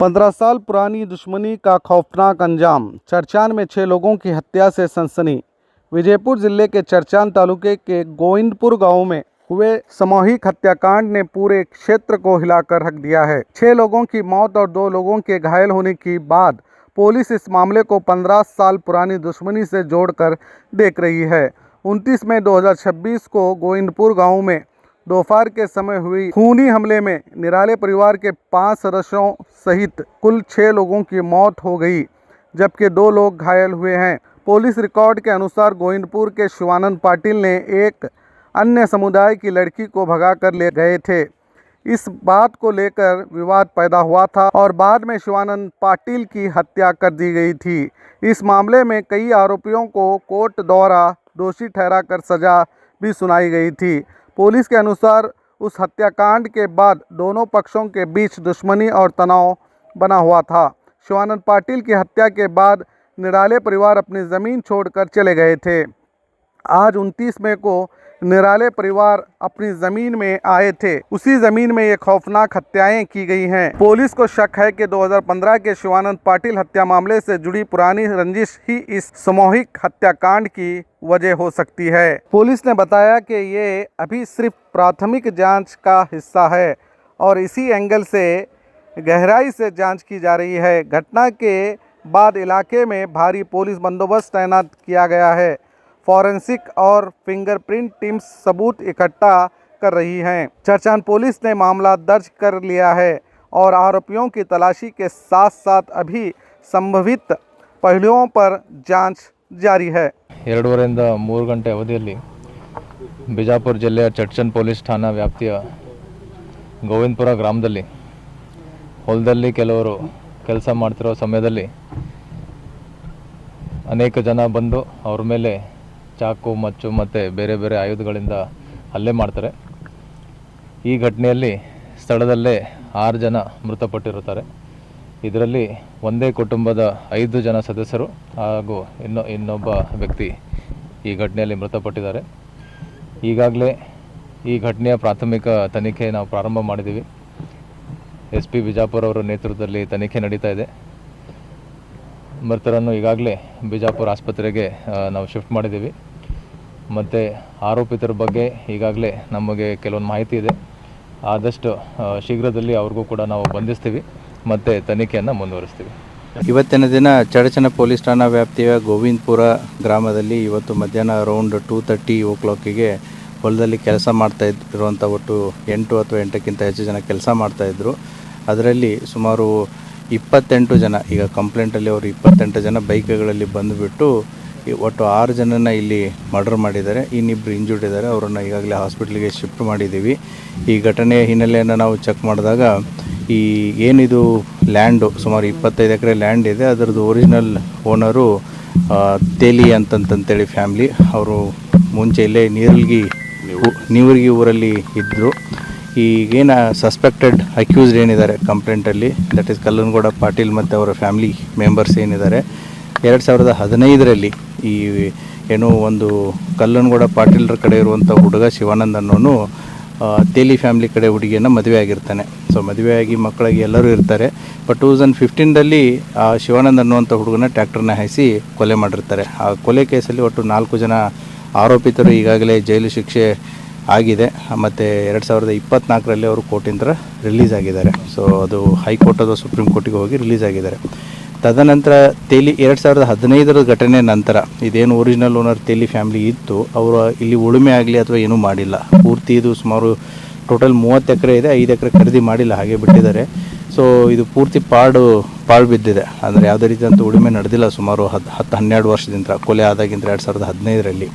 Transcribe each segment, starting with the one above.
15 साल पुरानी दुश्मनी का खौफनाक अंजाम। चरचान में 6 लोगों की हत्या से सनसनी। विजयपुर जिले के चरचान तालुके के गोविंदपुर गांव में हुए सामूहिक हत्याकांड ने पूरे क्षेत्र को हिलाकर रख दिया है। 6 लोगों की मौत और 2 लोगों के घायल होने के बाद पुलिस इस मामले को 15 साल पुरानी दुश्मनी से जोड़कर देख रही है। 29 मई 2026 को गोविंदपुर गांव में दोपहर के समय हुई खूनी हमले में निराले परिवार के 5 सदस्यों सहित कुल 6 लोगों की मौत हो गई, जबकि 2 लोग घायल हुए हैं। पुलिस रिकॉर्ड के अनुसार गोविंदपुर के शिवानंद पाटिल ने एक अन्य समुदाय की लड़की को भगाकर ले गए थे। इस बात को लेकर विवाद पैदा हुआ था और बाद में शिवानंद पाटिल की हत्या कर दी गई थी। इस मामले में कई आरोपियों को कोर्ट द्वारा दोषी ठहराकर सजा भी सुनाई गई थी। पुलिस के अनुसार उस हत्याकांड के बाद दोनों पक्षों के बीच दुश्मनी और तनाव बना हुआ था। शिवानंद पाटिल की हत्या के बाद निराले परिवार अपनी ज़मीन छोड़कर चले गए थे। आज 29 मई को निराले परिवार अपनी ज़मीन में आए थे। उसी ज़मीन में ये खौफनाक हत्याएं की गई हैं। पुलिस को शक है कि 2015 के शिवानंद पाटिल हत्या मामले से जुड़ी पुरानी रंजिश ही इस सामूहिक हत्याकांड की वजह हो सकती है। पुलिस ने बताया कि ये अभी सिर्फ प्राथमिक जांच का हिस्सा है और इसी एंगल से गहराई से जांच की जा रही है। घटना के बाद इलाके में भारी पुलिस बंदोबस्त तैनात किया गया है। फॉरेंसिक और फिंगरप्रिंट टीम्स सबूत इकट्ठा कर रही हैं। चरचान पुलिस ने मामला दर्ज कर लिया है और आरोपियों की तलाशी के साथ साथ अभी संभावित पहलुओं पर जांच जारी है। 2:30 ರಿಂದ 3 ಗಂಟೆ ಅವಧಿಯಲ್ಲಿ ಬಿಜಾಪುರ ಜಿಲ್ಲೆಯ ಚರ್ಚನ್ ಪೊಲೀಸ್ ಠಾಣಾ ವ್ಯಾಪ್ತಿಯ ಗೋವಿಂದಪುರ ಗ್ರಾಮದಲ್ಲಿ ಹೊಲದಲ್ಲಿ ಕೆಲವರು ಕೆಲಸ ಮಾಡ್ತಿರೋ ಸಮಯದಲ್ಲಿ ಅನೇಕ ಜನ ಬಂದು ಅವ್ರ ಮೇಲೆ ಚಾಕು ಮಚ್ಚು ಮತ್ತು ಬೇರೆ ಬೇರೆ ಆಯುಧಗಳಿಂದ ಹಲ್ಲೆ ಮಾಡ್ತಾರೆ। ಈ ಘಟನೆಯಲ್ಲಿ ಸ್ಥಳದಲ್ಲೇ 6 ಜನ ಮೃತಪಟ್ಟಿರುತ್ತಾರೆ। ಇದರಲ್ಲಿ ಒಂದೇ ಕುಟುಂಬದ 5 ಜನ ಸದಸ್ಯರು ಹಾಗೂ ಇನ್ನೊಬ್ಬ ವ್ಯಕ್ತಿ ಈ ಘಟನೆಯಲ್ಲಿ ಮೃತಪಟ್ಟಿದ್ದಾರೆ। ಈಗಾಗಲೇ ಈ ಘಟನೆಯ ಪ್ರಾಥಮಿಕ ತನಿಖೆ ನಾವು ಪ್ರಾರಂಭ ಮಾಡಿದ್ದೀವಿ। SP ಬಿಜಾಪುರ ಅವರ ನೇತೃತ್ವದಲ್ಲಿ ತನಿಖೆ ನಡೀತಾ ಇದೆ। ಮೃತರನ್ನು ಈಗಾಗಲೇ ಬಿಜಾಪುರ ಆಸ್ಪತ್ರೆಗೆ ನಾವು ಶಿಫ್ಟ್ ಮಾಡಿದ್ದೀವಿ ಮತ್ತು ಆರೋಪಿತರ ಬಗ್ಗೆ ಈಗಾಗಲೇ ನಮಗೆ ಕೆಲವೊಂದು ಮಾಹಿತಿ ಇದೆ। ಆದಷ್ಟು ಶೀಘ್ರದಲ್ಲಿ ಅವ್ರಿಗೂ ಕೂಡ ನಾವು ಬಂಧಿಸ್ತೀವಿ ಮತ್ತು ತನಿಖೆಯನ್ನು ಮುಂದುವರಿಸ್ತೀವಿ। ಇವತ್ತಿನ ದಿನ ಚಡಚನ ಪೊಲೀಸ್ ಠಾಣಾ ವ್ಯಾಪ್ತಿಯ ಗೋವಿಂದಪುರ ಗ್ರಾಮದಲ್ಲಿ ಇವತ್ತು ಮಧ್ಯಾಹ್ನ ಅರೌಂಡ್ 2:30 ಓ ಕ್ಲಾಕಿಗೆ ಹೊಲದಲ್ಲಿ ಕೆಲಸ ಮಾಡ್ತಾ ಇರುವಂಥ ಒಟ್ಟು 8 ಅಥವಾ 8ಕ್ಕಿಂತ ಹೆಚ್ಚು ಜನ ಕೆಲಸ ಮಾಡ್ತಾಯಿದ್ರು। ಅದರಲ್ಲಿ ಸುಮಾರು 28 ಜನ, ಈಗ ಕಂಪ್ಲೇಂಟಲ್ಲಿ ಅವರು 28 ಜನ ಬೈಕ್ಗಳಲ್ಲಿ ಬಂದುಬಿಟ್ಟು ಒಟ್ಟು 6 ಜನನ ಇಲ್ಲಿ ಮರ್ಡರ್ ಮಾಡಿದ್ದಾರೆ। ಇನ್ನಿಬ್ಬರು ಇಂಜೂರ್ಡ್ ಇದ್ದಾರೆ, ಅವರನ್ನು ಈಗಾಗಲೇ ಹಾಸ್ಪಿಟ್ಲಿಗೆ ಶಿಫ್ಟ್ ಮಾಡಿದ್ದೀವಿ। ಈ ಘಟನೆಯ ಹಿನ್ನೆಲೆಯನ್ನು ನಾವು ಚೆಕ್ ಮಾಡಿದಾಗ ಈ ಏನಿದು ಲ್ಯಾಂಡು ಸುಮಾರು 25 ಎಕರೆ ಲ್ಯಾಂಡ್ ಇದೆ, ಅದರದ್ದು ಒರಿಜಿನಲ್ ಓನರು ತೇಲಿ ಅಂತಂತೇಳಿ ಫ್ಯಾಮ್ಲಿ, ಅವರು ಮುಂಚೆ ಇಲ್ಲೇ ನೀವರ್ಗಿ ಊರಲ್ಲಿ ಇದ್ದರು। ಈಗೇನು ಸಸ್ಪೆಕ್ಟೆಡ್ ಅಕ್ಯೂಸ್ಡ್ ಏನಿದ್ದಾರೆ ಕಂಪ್ಲೇಂಟಲ್ಲಿ, ದಟ್ ಈಸ್ ಕಲ್ಲನಗೌಡ ಪಾಟೀಲ್ ಮತ್ತು ಅವರ ಫ್ಯಾಮಿಲಿ ಮೆಂಬರ್ಸ್ ಏನಿದ್ದಾರೆ, 2015ರಲ್ಲಿ ಈ ಏನು ಒಂದು ಕಲ್ಲನಗೌಡ ಪಾಟೀಲ್ರ ಕಡೆ ಇರುವಂಥ ಹುಡುಗ ಶಿವಾನಂದ್ ಅನ್ನೋನು ತೇಲಿ ಫ್ಯಾಮ್ಲಿ ಕಡೆ ಹುಡುಗಿಯನ್ನು ಮದುವೆ ಆಗಿರ್ತಾನೆ। ಸೊ ಮದುವೆಯಾಗಿ ಮಕ್ಕಳಿಗೆ ಎಲ್ಲರೂ ಇರ್ತಾರೆ। ಬಟ್ 2015ರಲ್ಲಿ ಆ ಶಿವಾನಂದ್ ಅನ್ನುವಂಥ ಹುಡುಗನ ಟ್ರ್ಯಾಕ್ಟರ್ನ ಹಾಯಿಸಿ ಕೊಲೆ ಮಾಡಿರ್ತಾರೆ। ಆ ಕೊಲೆ ಕೇಸಲ್ಲಿ ಒಟ್ಟು 4 ಜನ ಆರೋಪಿತರು ಈಗಾಗಲೇ ಜೈಲು ಶಿಕ್ಷೆ ಆಗಿದೆ ಮತ್ತು 2024ರಲ್ಲಿ ಅವರು ಕೋರ್ಟಿಂದ ರಿಲೀಸ್ ಆಗಿದ್ದಾರೆ। ಸೊ ಅದು ಹೈಕೋರ್ಟ್ ಅಥವಾ ಸುಪ್ರೀಂ ಕೋರ್ಟಿಗೆ ಹೋಗಿ ರಿಲೀಸ್ ಆಗಿದ್ದಾರೆ। ತದನಂತರ ತೇಲಿ 2015ರ ಘಟನೆ ನಂತರ ಇದೇನು ಒರಿಜಿನಲ್ ಓನರ್ ತೇಲಿ ಫ್ಯಾಮ್ಲಿ ಇತ್ತು, ಅವರು ಇಲ್ಲಿ ಉಳುಮೆ ಆಗಲಿ ಅಥವಾ ಏನೂ ಮಾಡಿಲ್ಲ। ಪೂರ್ತಿ ಇದು ಸುಮಾರು ಟೋಟಲ್ 30 ಎಕರೆ ಇದೆ, 5 ಎಕರೆ ಖರೀದಿ ಮಾಡಿಲ್ಲ, ಹಾಗೆ ಬಿಟ್ಟಿದ್ದಾರೆ। ಸೊ ಇದು ಪೂರ್ತಿ ಪಾಳು ಬಿದ್ದಿದೆ, ಅಂದರೆ ಯಾವುದೇ ರೀತಿಯಂಥ ಉಳುಮೆ ನಡೆದಿಲ್ಲ ಸುಮಾರು 10-12 ವರ್ಷದಿಂದ, ಕೊಲೆ ಆದಾಗಿಂದ 2015ರಲ್ಲಿ।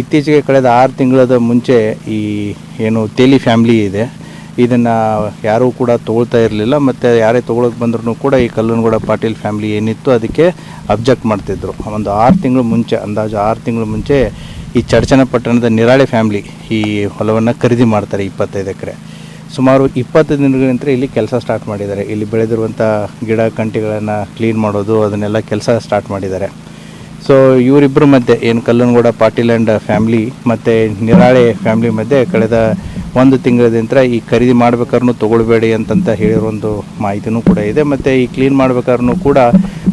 ಇತ್ತೀಚೆಗೆ ಕಳೆದ 6 ತಿಂಗಳದ ಮುಂಚೆ ಈ ಏನು ತೇಲಿ ಫ್ಯಾಮ್ಲಿ ಇದೆ, ಇದನ್ನು ಯಾರೂ ಕೂಡ ತೊಗೊಳ್ತಾ ಇರಲಿಲ್ಲ ಮತ್ತು ಯಾರೇ ತೊಗೊಳಕ್ಕೆ ಬಂದ್ರೂ ಕೂಡ ಈ ಕಲ್ಲನಗೌಡ ಪಾಟೀಲ್ ಫ್ಯಾಮ್ಲಿ ಏನಿತ್ತು ಅದಕ್ಕೆ ಅಬ್ಜೆಕ್ಟ್ ಮಾಡ್ತಿದ್ರು। ಒಂದು 6 ತಿಂಗಳು ಮುಂಚೆ, ಅಂದಾಜು 6 ತಿಂಗಳು ಮುಂಚೆ ಈ ಚಡಚನ ಪಟ್ಟಣದ ನಿರಾಳೆ ಫ್ಯಾಮ್ಲಿ ಈ ಹೊಲವನ್ನು ಖರೀದಿ ಮಾಡ್ತಾರೆ 25 ಎಕರೆ। ಸುಮಾರು 20 ದಿನಗಳಿಂದ ಇಲ್ಲಿ ಕೆಲಸ ಸ್ಟಾರ್ಟ್ ಮಾಡಿದ್ದಾರೆ। ಇಲ್ಲಿ ಬೆಳೆದಿರುವಂಥ ಗಿಡ ಕಂಟಿಗಳನ್ನು ಕ್ಲೀನ್ ಮಾಡೋದು, ಅದನ್ನೆಲ್ಲ ಕೆಲಸ ಸ್ಟಾರ್ಟ್ ಮಾಡಿದ್ದಾರೆ। ಸೊ ಇವರಿಬ್ಬರ ಮಧ್ಯೆ ಏನು ಕಲ್ಲನಗೌಡ ಪಾಟೀಲ್ ಆ್ಯಂಡ್ ಫ್ಯಾಮ್ಲಿ ಮತ್ತು ನಿರಾಳೆ ಫ್ಯಾಮ್ಲಿ ಮಧ್ಯೆ ಕಳೆದ 1 ತಿಂಗಳದಿಂದ ಈ ಖರೀದಿ ಮಾಡ್ಬೇಕಾದ್ರೂ ತೊಗೊಳ್ಬೇಡಿ ಅಂತಂತ ಹೇಳಿರೋ ಒಂದು ಮಾಹಿತಿನೂ ಕೂಡ ಇದೆ. ಮತ್ತು ಈ ಕ್ಲೀನ್ ಮಾಡ್ಬೇಕಾದ್ರೂ ಕೂಡ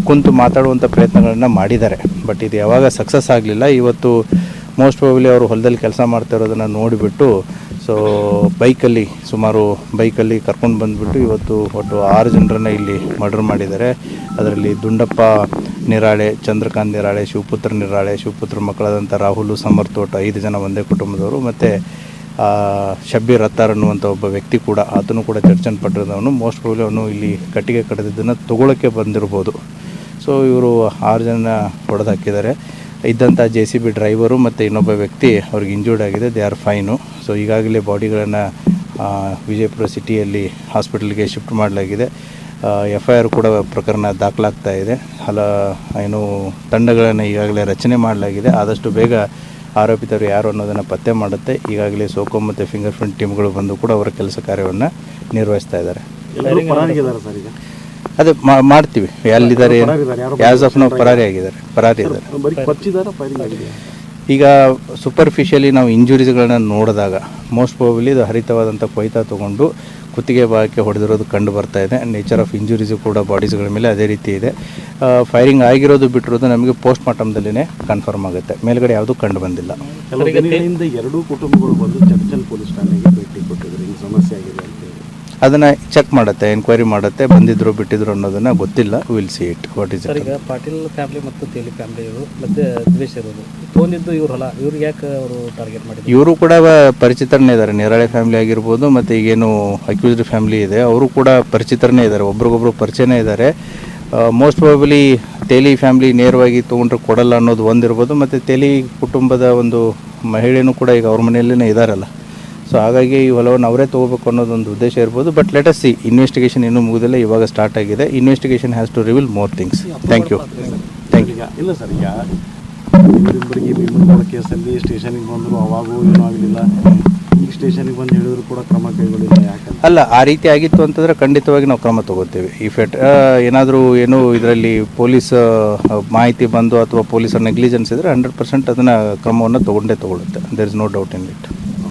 ಕುಂತು ಮಾತಾಡುವಂಥ ಪ್ರಯತ್ನಗಳನ್ನು ಮಾಡಿದ್ದಾರೆ. ಬಟ್ ಇದು ಯಾವಾಗ ಸಕ್ಸಸ್ ಆಗಲಿಲ್ಲ. ಇವತ್ತು ಮೋಸ್ಟ್ ಪ್ರಾಬಬ್ಲಿ ಅವರು ಹೊಲದಲ್ಲಿ ಕೆಲಸ ಮಾಡ್ತಾ ಇರೋದನ್ನು ನೋಡಿಬಿಟ್ಟು ಬೈಕಲ್ಲಿ ಕರ್ಕೊಂಡು ಬಂದುಬಿಟ್ಟು ಇವತ್ತು ಒಟ್ಟು 6 ಜನರನ್ನು ಇಲ್ಲಿ ಮರ್ಡರ್ ಮಾಡಿದ್ದಾರೆ. ಅದರಲ್ಲಿ ದುಂಡಪ್ಪ ನಿರಾಳೆ, ಚಂದ್ರಕಾಂತ್ ನಿರಾಳೆ, ಶಿವಪುತ್ರ ನಿರಾಳೆ, ಶಿವಪುತ್ರ ಮಕ್ಕಳಾದಂಥ ರಾಹುಲು, ಸಮರ್ಥ, ಒಟ್ಟು 5 ಜನ ಒಂದೇ ಕುಟುಂಬದವರು. ಮತ್ತು ಶಬ್ಬೀರ್ ಅತ್ತಾರ್ ಅನ್ನುವಂಥ ಒಬ್ಬ ವ್ಯಕ್ತಿ ಕೂಡ, ಆತನು ಕೂಡ ಚರ್ಚನ್ಪಟ್ಟದವನು. ಮೋಸ್ಟ್ ಪ್ರಾಬಬ್ಲಿ ಅವನು ಇಲ್ಲಿ ಕಟ್ಟಿಗೆ ಕಡಿದಿದ್ದನ್ನು ತೊಗೊಳಕ್ಕೆ ಬಂದಿರ್ಬೋದು. ಸೊ ಇವರು 6 ಜನ ಹೊಡೆದು ಹಾಕಿದ್ದಾರೆ. ಇದ್ದಂಥ JCB ಡ್ರೈವರು ಮತ್ತು ಇನ್ನೊಬ್ಬ ವ್ಯಕ್ತಿ ಅವ್ರಿಗೆ ಇಂಜೂರ್ಡ್ ಆಗಿದೆ. They are fine. ಸೊ ಈಗಾಗಲೇ ಬಾಡಿಗಳನ್ನು ವಿಜಯಪುರ ಸಿಟಿಯಲ್ಲಿ ಹಾಸ್ಪಿಟಲ್ಗೆ ಶಿಫ್ಟ್ ಮಾಡಲಾಗಿದೆ. FIR ಕೂಡ ಪ್ರಕರಣ ದಾಖಲಾಗ್ತಾ ಇದೆ. ತಂಡಗಳನ್ನು ಈಗಾಗಲೇ ರಚನೆ ಮಾಡಲಾಗಿದೆ. ಆದಷ್ಟು ಬೇಗ ಆರೋಪಿತರು ಯಾರು ಅನ್ನೋದನ್ನು ಪತ್ತೆ ಮಾಡುತ್ತೆ. ಈಗಾಗಲೇ ಸೋಕೋ ಮತ್ತು ಫಿಂಗರ್ ಪ್ರಿಂಟ್ ಟೀಮ್ಗಳು ಬಂದು ಕೂಡ ಅವರ ಕೆಲಸ ಕಾರ್ಯವನ್ನು ನಿರ್ವಹಿಸ್ತಾ ಇದ್ದಾರೆ. ಅದೇ ಮಾಡ್ತೀವಿ. ಎಲ್ಲಿದ್ದಾರೆ ಆ್ಯಸ್ ಆಫ್ ನಾವು ಪರಾರಿ ಇದ್ದಾರೆ. ಈಗ ಸೂಪರ್ಫಿಷಿಯಲಿ ನಾವು ಇಂಜುರೀಸ್ಗಳನ್ನ ನೋಡಿದಾಗ ಮೋಸ್ಟ್ ಪ್ರಾಬಬ್ಲಿ ಇದು ಹರಿತವಾದಂಥ ಕೊಯ್ತಾ ತೊಗೊಂಡು ಕುತ್ತಿಗೆ ಭಾಗಕ್ಕೆ ಹೊಡೆದಿರೋದು ಕಂಡು ಬರ್ತಾ ಇದೆ. ನೇಚರ್ ಆಫ್ ಇಂಜುರೀಸು ಕೂಡ ಬಾಡೀಸ್ಗಳ ಮೇಲೆ ಅದೇ ರೀತಿ ಇದೆ. ಫೈರಿಂಗ್ ಆಗಿರೋದು ಬಿಟ್ಟಿರೋದು ನಮಗೆ ಪೋಸ್ಟ್ ಮಾರ್ಟಮ್ದಲ್ಲೇ ಕನ್ಫರ್ಮ್ ಆಗುತ್ತೆ. ಮೇಲ್ಗಡೆ ಯಾವುದೂ ಕಂಡು ಬಂದಿಲ್ಲ. ಎರಡೂ ಕುಟುಂಬಗಳು ಬಂದು ಚರ್ಚಲ್ ಪೊಲೀಸ್ ಠಾಣೆಗೆ ಭೇಟಿ ಕೊಟ್ಟಿದ್ರು. ಈ ಸಮಸ್ಯೆ ಆಗಿದೆ ಅಂತ ಅದನ್ನು ಚೆಕ್ ಮಾಡುತ್ತೆ, ಎನ್ಕ್ವೈರಿ ಮಾಡುತ್ತೆ. ಬಂದಿದ್ರು ಬಿಟ್ಟಿದ್ರು ಅನ್ನೋದನ್ನು ಗೊತ್ತಿಲ್ಲ. Will see it what is it. ಈಗ ಪಾಟೀಲ್ ಫ್ಯಾಮಿಲಿ ಮತ್ತು ತೇಲಿ ಫ್ಯಾಮಿಲಿ ಇವರು ಮತ್ತು ದ್ವೇಷ ಇರೋದು ತೊಗೊಂಡಿದ್ದು ಇವರಲ್ಲ, ಇವ್ರಿಗೆ ಯಾಕೆ ಅವರು ಟಾರ್ಗೆಟ್ ಮಾಡಿದ್ರು? ಇವರು ಕೂಡ ಪರಿಚಿತರನ್ನೇ ಇದ್ದಾರೆ. ನಿರಾಳೆ ಫ್ಯಾಮಿಲಿ ಆಗಿರ್ಬೋದು ಮತ್ತು ಈಗೇನು ಅಕ್ಯೂಸ್ಡ್ ಫ್ಯಾಮಿಲಿ ಇದೆ ಅವರು ಕೂಡ ಪರಿಚಿತರನ್ನೇ ಇದ್ದಾರೆ, ಒಬ್ರಿಗೊಬ್ರು ಪರಿಚಯನೇ ಇದ್ದಾರೆ. ಮೋಸ್ಟ್ ಪ್ರಾಬಬ್ಲಿ ತೇಲಿ ಫ್ಯಾಮಿಲಿ ನೇರವಾಗಿ ತೊಗೊಂಡ್ರೆ ಕೊಡಲ್ಲ ಅನ್ನೋದು ಒಂದಿರ್ಬೋದು. ಮತ್ತು ತೇಲಿ ಕುಟುಂಬದ ಒಂದು ಮಹಿಳೆಯೂ ಕೂಡ ಈಗ ಅವ್ರ ಮನೆಯಲ್ಲೇ ಇದ್ದಾರಲ್ಲ. ಸೊ ಹಾಗಾಗಿ ಈ ಹೊಲವನ್ನು ಅವರೇ ತೊಗೋಬೇಕು ಅನ್ನೋದೊಂದು ಉದ್ದೇಶ ಇರ್ಬೋದು. But let us see, investigation ಇನ್ನೂ ಮುಗಿದಿಲ್ಲ, ಇವಾಗ ಸ್ಟಾರ್ಟ್ ಆಗಿದೆ. Investigation has to reveal more things. Thank you. ಇಲ್ಲ ಸರ್, ಈಗ ನಿಮ್ಮೊಬ್ಬರಿಗೆ ಭೀಮನಗೌಡ ಕೇಸಲ್ಲಿ ಸ್ಟೇಷನಿಗೆ ಬಂದರು, ಅವಾಗೂ ಏನೂ ಆಗಲಿಲ್ಲ. ಈಗ ಸ್ಟೇಷನಿಗೆ ಬಂದು ಹೇಳಿದ್ರು ಕೂಡ ಕ್ರಮ ಕೈಗೊಳ್ಳಿಲ್ಲ. ಯಾಕಂದ್ರೆ ಅಲ್ಲ, ಆ ರೀತಿ ಆಗಿತ್ತು ಅಂತಂದರೆ ಖಂಡಿತವಾಗಿ ನಾವು ಕ್ರಮ ತೊಗೋತೀವಿ. ಇಫ್ ಏನಾದರೂ ಇದರಲ್ಲಿ ಪೊಲೀಸ್ ಮಾಹಿತಿ ಬಂದು ಅಥವಾ ಪೊಲೀಸರ ನೆಗ್ಲಿಜೆನ್ಸ್ ಇದ್ದರೆ 100% ಅದನ್ನು ಕ್ರಮವನ್ನು ತೊಗೊಳ್ಳುತ್ತೆ. There is no doubt in it.